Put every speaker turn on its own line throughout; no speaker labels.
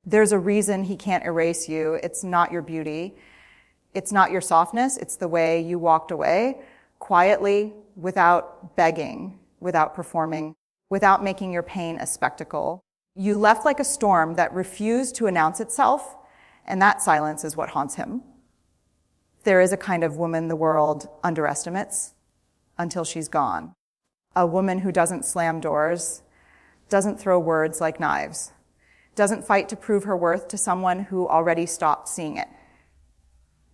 There's a reason he can't erase you. It's not your beauty. It's not your softness. It's the way you walked away quietly, without begging, without performing, without making your pain a spectacle. You left like a storm that refused to announce itself, and that silence is what haunts him. There is a kind of woman the world underestimates until she's gone. A woman who doesn't slam doors, doesn't throw words like knives, doesn't fight to prove her worth to someone who already stopped seeing it.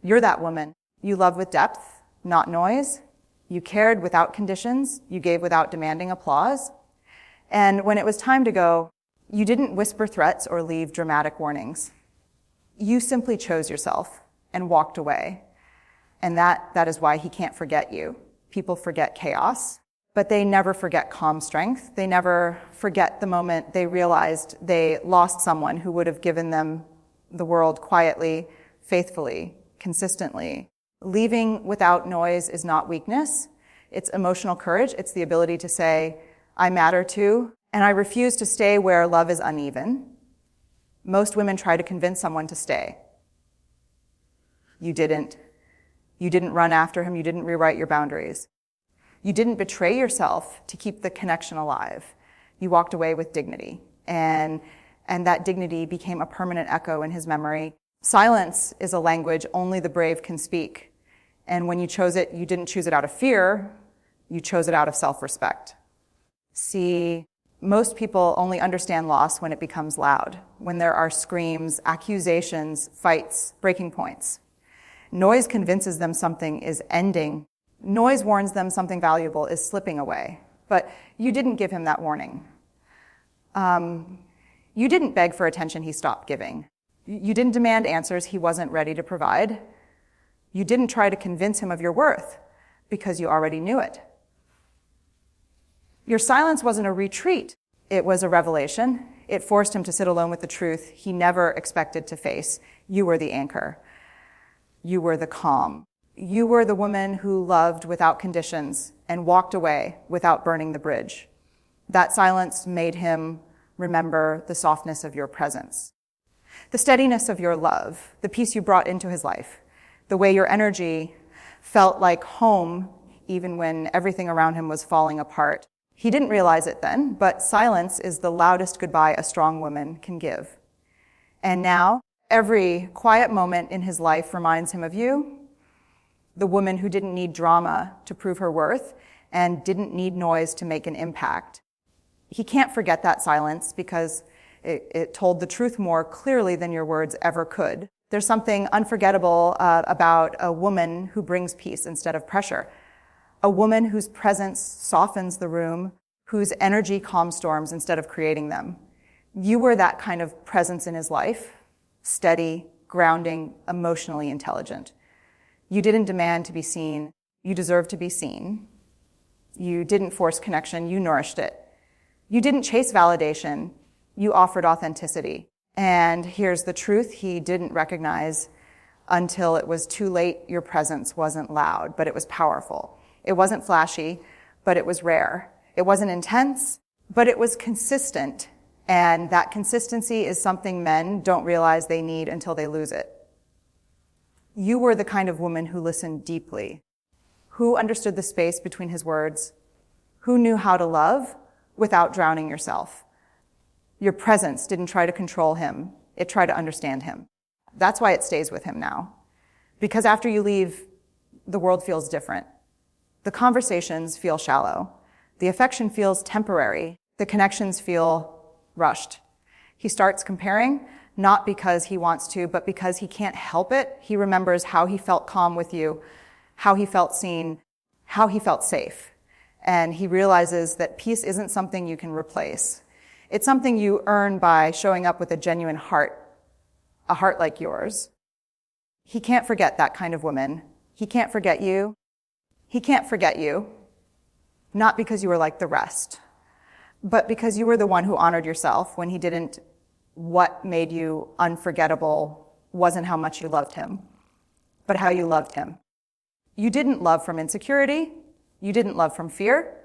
You're that woman. You love with depth, not noise. You cared without conditions. You gave without demanding applause. And when it was time to go, you didn't whisper threats or leave dramatic warnings. You simply chose yourself and walked away. And that is why he can't forget you. People forget chaos, but they never forget calm strength. They never forget the moment they realized they lost someone who would have given them the world quietly, faithfully, consistently. Leaving without noise is not weakness. It's emotional courage. It's the ability to say, I matter too, and I refuse to stay where love is uneven. Most women try to convince someone to stay. You didn't. You didn't run after him. You didn't rewrite your boundaries. You didn't betray yourself to keep the connection alive. You walked away with dignity, and that dignity became a permanent echo in his memory. Silence is a language only the brave can speak. And when you chose it, you didn't choose it out of fear. You chose it out of self-respect. See, most people only understand loss when it becomes loud, when there are screams, accusations, fights, breaking points. Noise convinces them something is ending. Noise warns them something valuable is slipping away. But you didn't give him that warning. You didn't beg for attention he stopped giving. You didn't demand answers he wasn't ready to provide. You didn't try to convince him of your worth because you already knew it. Your silence wasn't a retreat. It was a revelation. It forced him to sit alone with the truth he never expected to face. You were the anchor. You were the calm. You were the woman who loved without conditions and walked away without burning the bridge. That silence made him remember the softness of your presence, the steadiness of your love, the peace you brought into his life, the way your energy felt like home even when everything around him was falling apart. He didn't realize it then, but silence is the loudest goodbye a strong woman can give. And now, every quiet moment in his life reminds him of you, the woman who didn't need drama to prove her worth and didn't need noise to make an impact. He can't forget that silence because it told the truth more clearly than your words ever could. There's something unforgettable about a woman who brings peace instead of pressure. A woman whose presence softens the room, whose energy calms storms instead of creating them. You were that kind of presence in his life, steady, grounding, emotionally intelligent. You didn't demand to be seen. You deserved to be seen. You didn't force connection. You nourished it. You didn't chase validation. You offered authenticity. And here's the truth he didn't recognize until it was too late. Your presence wasn't loud, but it was powerful. It wasn't flashy, but it was rare. It wasn't intense, but it was consistent. And that consistency is something men don't realize they need until they lose it. You were the kind of woman who listened deeply, who understood the space between his words, who knew how to love without drowning yourself. Your presence didn't try to control him. It tried to understand him. That's why it stays with him now. Because after you leave, the world feels different. The conversations feel shallow. The affection feels temporary. The connections feel rushed. He starts comparing, not because he wants to, but because he can't help it. He remembers how he felt calm with you, how he felt seen, how he felt safe. And he realizes that peace isn't something you can replace. It's something you earn by showing up with a genuine heart, a heart like yours. He can't forget that kind of woman. He can't forget you. He can't forget you, not because you were like the rest, but because you were the one who honored yourself when he didn't. What made you unforgettable wasn't how much you loved him, but how you loved him. You didn't love from insecurity. You didn't love from fear.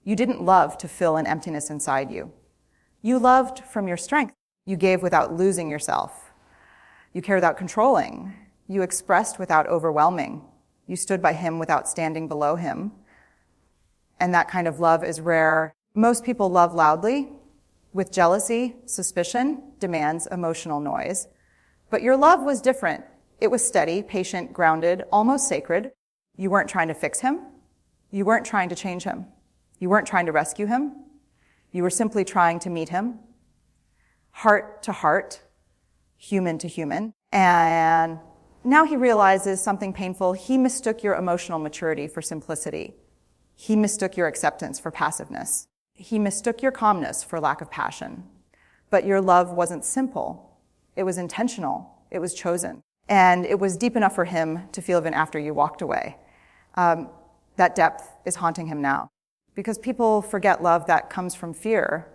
You didn't love to fill an emptiness inside you. You loved from your strength. You gave without losing yourself. You cared without controlling. You expressed without overwhelming. You stood by him without standing below him. And that kind of love is rare. Most people love loudly, with jealousy, suspicion, demands, emotional noise. But your love was different. It was steady, patient, grounded, almost sacred. You weren't trying to fix him. You weren't trying to change him. You weren't trying to rescue him. You were simply trying to meet him, heart to heart, human to human. And now he realizes something painful. He mistook your emotional maturity for simplicity. He mistook your acceptance for passiveness. He mistook your calmness for lack of passion. But your love wasn't simple. It was intentional. It was chosen. And it was deep enough for him to feel even after you walked away. That depth is haunting him now. Because people forget love that comes from fear,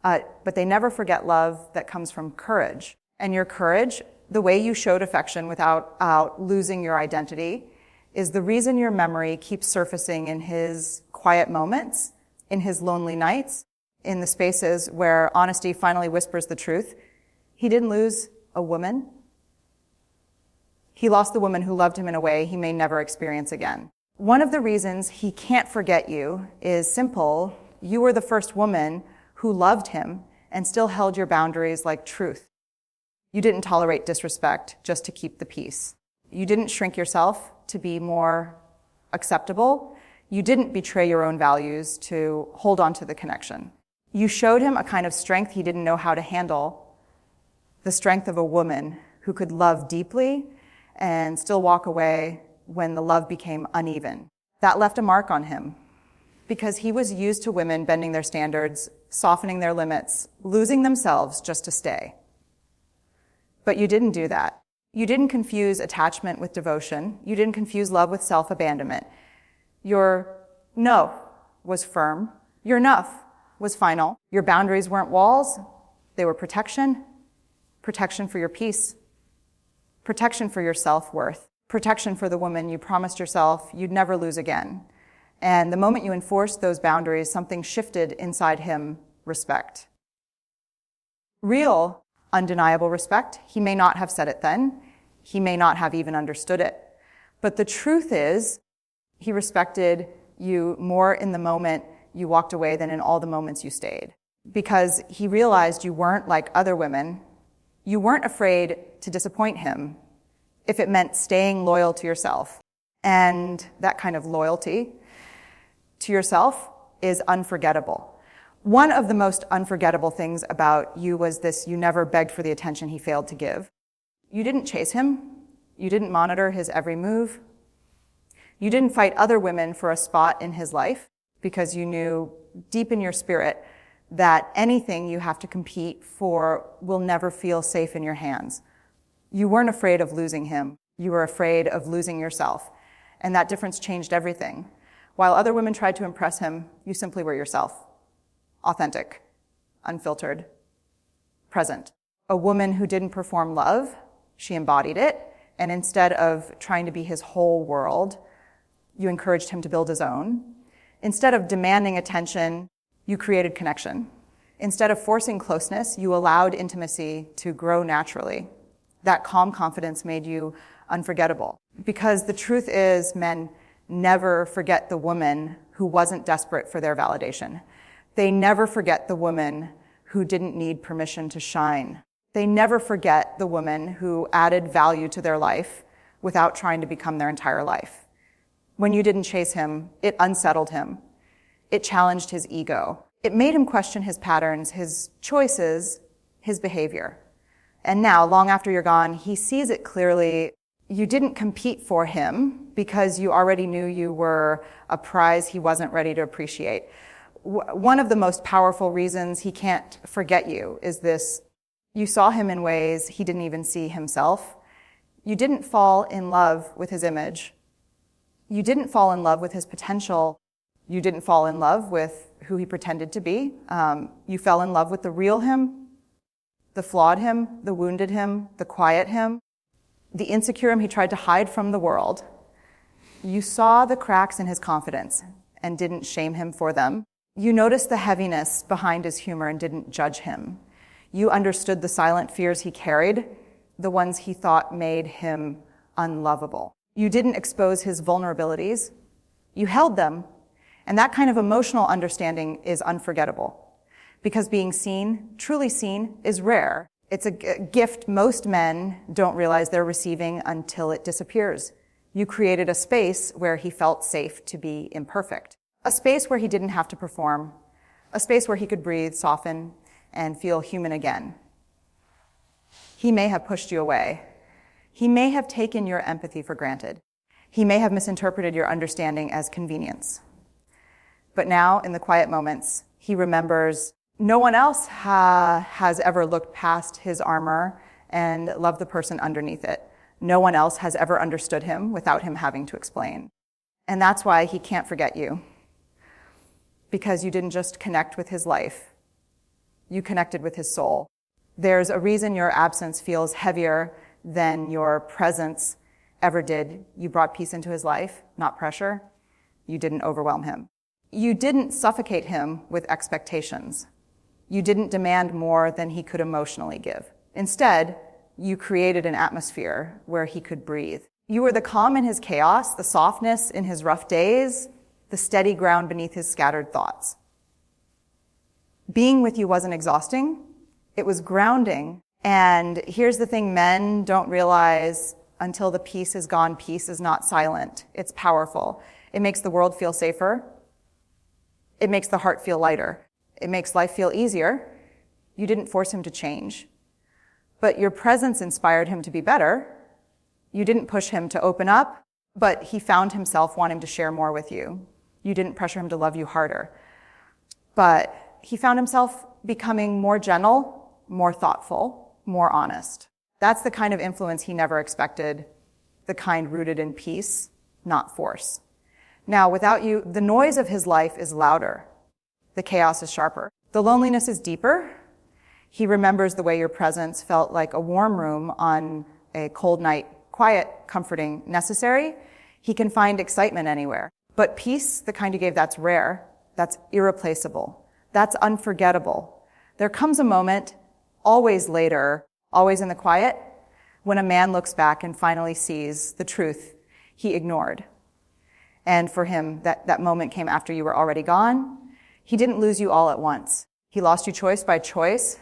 but they never forget love that comes from courage. And your courage, the way you showed affection without losing your identity, is the reason your memory keeps surfacing in his quiet moments, in his lonely nights, in the spaces where honesty finally whispers the truth. He didn't lose a woman. He lost the woman who loved him in a way he may never experience again. One of the reasons he can't forget you is simple. You were the first woman who loved him and still held your boundaries like truth. You didn't tolerate disrespect just to keep the peace. You didn't shrink yourself to be more acceptable. You didn't betray your own values to hold on to the connection. You showed him a kind of strength he didn't know how to handle, the strength of a woman who could love deeply and still walk away when the love became uneven. That left a mark on him because he was used to women bending their standards, softening their limits, losing themselves just to stay. But you didn't do that. You didn't confuse attachment with devotion. You didn't confuse love with self-abandonment. Your no was firm. Your enough was final. Your boundaries weren't walls. They were protection. Protection for your peace. Protection for your self-worth. Protection for the woman you promised yourself you'd never lose again. And the moment you enforced those boundaries, something shifted inside him, respect. Real, undeniable respect. He may not have said it then. He may not have even understood it. But the truth is, he respected you more in the moment you walked away than in all the moments you stayed. Because he realized you weren't like other women. You weren't afraid to disappoint him if it meant staying loyal to yourself. And that kind of loyalty to yourself is unforgettable. One of the most unforgettable things about you was this: you never begged for the attention he failed to give. You didn't chase him. You didn't monitor his every move. You didn't fight other women for a spot in his life because you knew deep in your spirit that anything you have to compete for will never feel safe in your hands. You weren't afraid of losing him. You were afraid of losing yourself. And that difference changed everything. While other women tried to impress him, you simply were yourself. Authentic, unfiltered, present. A woman who didn't perform love, she embodied it. And instead of trying to be his whole world, you encouraged him to build his own. Instead of demanding attention, you created connection. Instead of forcing closeness, you allowed intimacy to grow naturally. That calm confidence made you unforgettable. Because the truth is, men never forget the woman who wasn't desperate for their validation. They never forget the woman who didn't need permission to shine. They never forget the woman who added value to their life without trying to become their entire life. When you didn't chase him, it unsettled him. It challenged his ego. It made him question his patterns, his choices, his behavior. And now, long after you're gone, he sees it clearly. You didn't compete for him because you already knew you were a prize he wasn't ready to appreciate. One of the most powerful reasons he can't forget you is this: you saw him in ways he didn't even see himself. You didn't fall in love with his image. You didn't fall in love with his potential. You didn't fall in love with who he pretended to be. You fell in love with the real him, the flawed him, the wounded him, the quiet him, the insecure him he tried to hide from the world. You saw the cracks in his confidence and didn't shame him for them. You noticed the heaviness behind his humor and didn't judge him. You understood the silent fears he carried, the ones he thought made him unlovable. You didn't expose his vulnerabilities. You held them. And that kind of emotional understanding is unforgettable. Because being seen, truly seen, is rare. It's a gift most men don't realize they're receiving until it disappears. You created a space where he felt safe to be imperfect. A space where he didn't have to perform. A space where he could breathe, soften, and feel human again. He may have pushed you away. He may have taken your empathy for granted. He may have misinterpreted your understanding as convenience. But now, in the quiet moments, he remembers no one else has ever looked past his armor and loved the person underneath it. No one else has ever understood him without him having to explain. And that's why he can't forget you. Because you didn't just connect with his life. You connected with his soul. There's a reason your absence feels heavier than your presence ever did. You brought peace into his life, not pressure. You didn't overwhelm him. You didn't suffocate him with expectations. You didn't demand more than he could emotionally give. Instead, you created an atmosphere where he could breathe. You were the calm in his chaos, the softness in his rough days, the steady ground beneath his scattered thoughts. Being with you wasn't exhausting. It was grounding. And here's the thing men don't realize until the peace is gone. Peace is not silent. It's powerful. It makes the world feel safer. It makes the heart feel lighter. It makes life feel easier. You didn't force him to change. But your presence inspired him to be better. You didn't push him to open up, but he found himself wanting to share more with you. You didn't pressure him to love you harder. But he found himself becoming more gentle, more thoughtful, more honest. That's the kind of influence he never expected, the kind rooted in peace, not force. Now, without you, the noise of his life is louder. The chaos is sharper. The loneliness is deeper. He remembers the way your presence felt like a warm room on a cold night, quiet, comforting, necessary. He can find excitement anywhere. But peace, the kind you gave, that's rare. That's irreplaceable. That's unforgettable. There comes a moment, always later, always in the quiet, when a man looks back and finally sees the truth he ignored. And for him, that moment came after you were already gone. He didn't lose you all at once. He lost you choice by choice,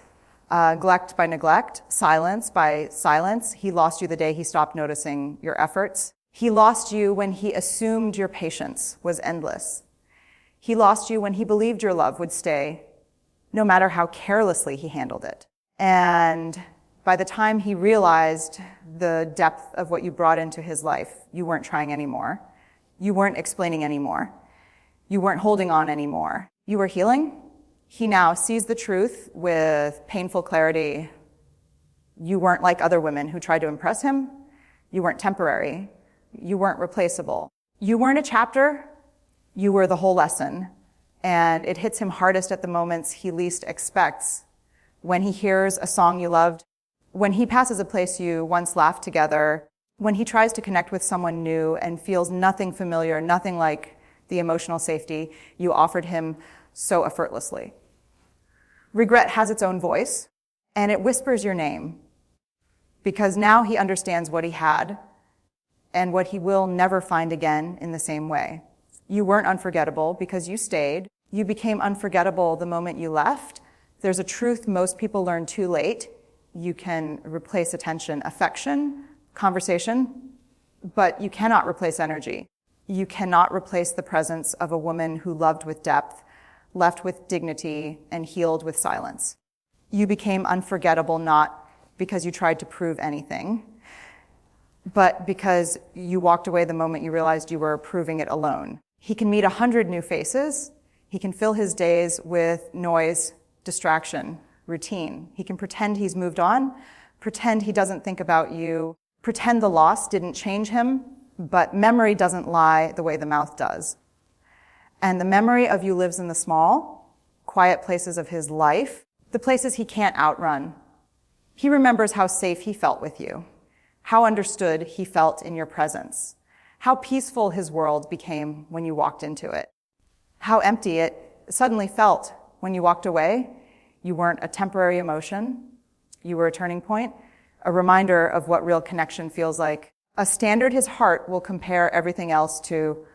neglect by neglect, silence by silence. He lost you the day he stopped noticing your efforts. He lost you when he assumed your patience was endless. He lost you when he believed your love would stay, no matter how carelessly he handled it. And by the time he realized the depth of what you brought into his life, you weren't trying anymore. You weren't explaining anymore. You weren't holding on anymore. You were healing. He now sees the truth with painful clarity. You weren't like other women who tried to impress him. You weren't temporary. You weren't replaceable. You weren't a chapter. You were the whole lesson. And it hits him hardest at the moments he least expects. When he hears a song you loved, when he passes a place you once laughed together, when he tries to connect with someone new and feels nothing familiar, nothing like the emotional safety you offered him so effortlessly. Regret has its own voice, and it whispers your name, because now he understands what he had and what he will never find again in the same way. You weren't unforgettable because you stayed. You became unforgettable the moment you left. There's a truth most people learn too late. You can replace attention, affection, conversation, but you cannot replace energy. You cannot replace the presence of a woman who loved with depth, left with dignity, and healed with silence. You became unforgettable not because you tried to prove anything, but because you walked away the moment you realized you were proving it alone. He can meet 100 new faces. He can fill his days with noise, distraction, routine. He can pretend he's moved on, pretend he doesn't think about you, pretend the loss didn't change him, but memory doesn't lie the way the mouth does. And the memory of you lives in the small, quiet places of his life, the places he can't outrun. He remembers how safe he felt with you, how understood he felt in your presence, how peaceful his world became when you walked into it, how empty it suddenly felt when you walked away. You weren't a temporary emotion. You were a turning point, a reminder of what real connection feels like. A standard his heart will compare everything else to,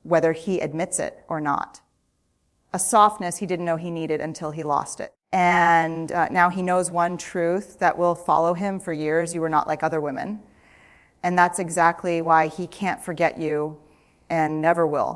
whether he admits it or not. A softness he didn't know he needed until he lost it. And now he knows one truth that will follow him for years. You were not like other women. And that's exactly why he can't forget you and never will.